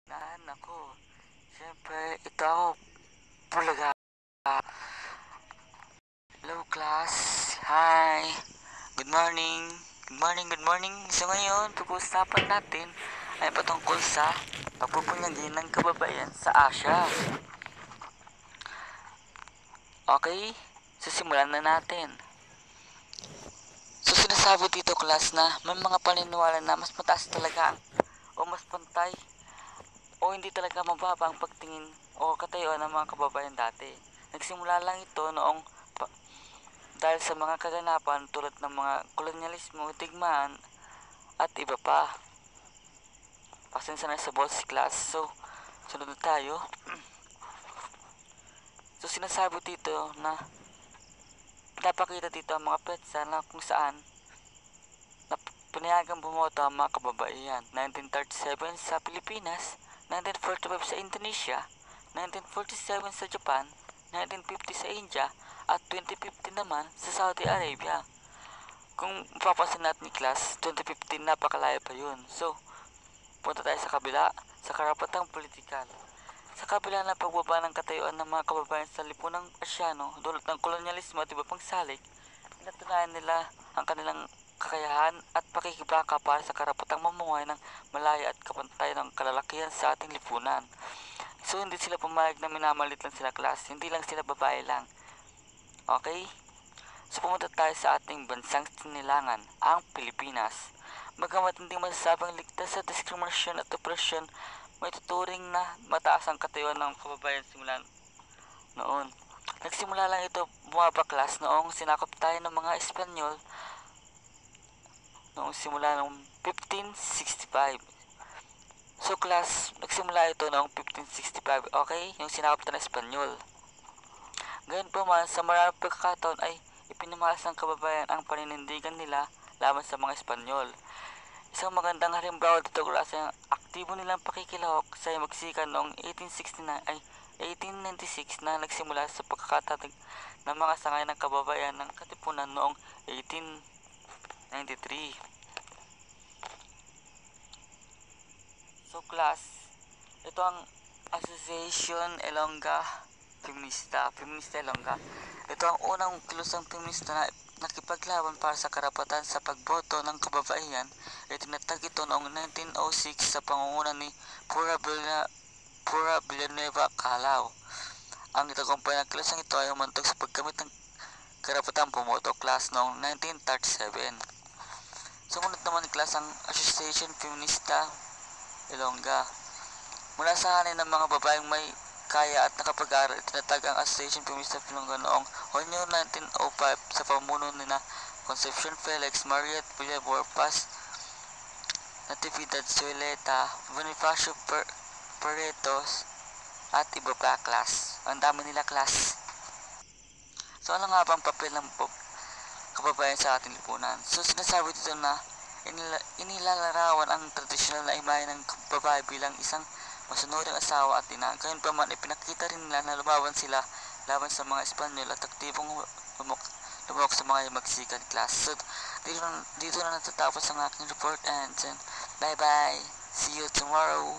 Ako. Siyempre, ito ako, Bulaga. Hello, class. Hi. Good morning. Good morning, good morning. So ngayon, pag-uusapan natin ay patungkol sa pagpupunyagi ng kababaihan sa Asia. Okay? So simulan na natin. So sinasabi dito, class, na may mga paniniwala na mas mataas talaga o mas pantay o hindi talaga mababa ang pagtingin o katayuan ng mga kababayan dati. Nagsimula lang ito noong dahil sa mga kaganapan tulad ng mga kolonyalismo, digmaan at iba pa. Pasensya na sa boss class. So, sunod na tayo. So, sinasabi dito na pinapakita dito ang mga petsa na kung saan na pinayagang bumoto ang mga kababaihan. 1937 sa Pilipinas, 1945 sa Indonesia, 1947 sa Japan, 1950 sa India, at 2015 naman sa Saudi Arabia. Kung mapapansin natin ni class, 2015 napakalayo pa yun. So, punta tayo sa kabila, sa karapatang politikal. Sa kabila ng pagbaba ng katayuan ng mga kababayan sa lipunang Asyano, dulot ng kolonyalismo at iba pang salik, pinatunayan nila ang kanilang kakayahan at pakikibaka para sa karapatang mamuhay ng malaya at kapantay ng kalalakihan sa ating lipunan. So, hindi sila pumayag na minamalit lang sila class, hindi lang sila babae lang. Okay? So, pumunta tayo sa ating bansang sinilangan, ang Pilipinas. Bagamat hindi masasabing ligtas sa diskriminasyon at opresyon, may tuturing na mataas ang katayuan ng kababayan simulan noon. Nagsimula lang ito bumabaklas noong sinakop tayo ng mga Espanyol noong simula noong 1565. So class, nagsimula ito noong 1565, okay? Yung sinakop tayo ng Espanyol. Gayon pa man, sa maraming pagkakataon ay ipinamalas ng kababayan ang paninindigan nila laban sa mga Espanyol. Isang magandang halimbawa dito class ay ang aktibo nilang pakikilahok sa Mexican noong 1896 na nagsimula sa pagkakatatag ng mga sangay ng kababayan ng Katipunan noong 1893. So class, ito ang Association Ilongga Feminista Ilongga. Ito ang unang kilusang feminista na nakipaglaban para sa karapatan sa pagboto ng kababaihan. Itinatag ito noong 1906 sa pangunguna ni Pura Villanueva Calao. Ang itagumpay ng kilusang ito ay umantog sa paggamit ng karapatang bumoto class noong 1937. Sumunod naman ni class ang Association Feminista Ilongga. Mula sa hanin ng mga babaeng may kaya at nakapag-aral, itinatag ang Association Feminista Ilongga noong Hunyo 1905 sa pamuno ni na Concepcion Felix, Mariet Villabor Paz, Natividad Sueleta, Bonifacio Paretos, at iba pa class. Ang dami nila class. So ano nga bang papel ng kababayan sa ating lipunan? So sinasabi dito na inilalarawan ang tradisyonal na imahe ng babae bilang isang masunuring asawa at ina. Gayon pa man, ipinakita rin nila na lumaban sila laban sa mga Espanyol at aktibong lumok sa mga Mexican class. So, dito na natatapos ang aking report and bye bye. See you tomorrow.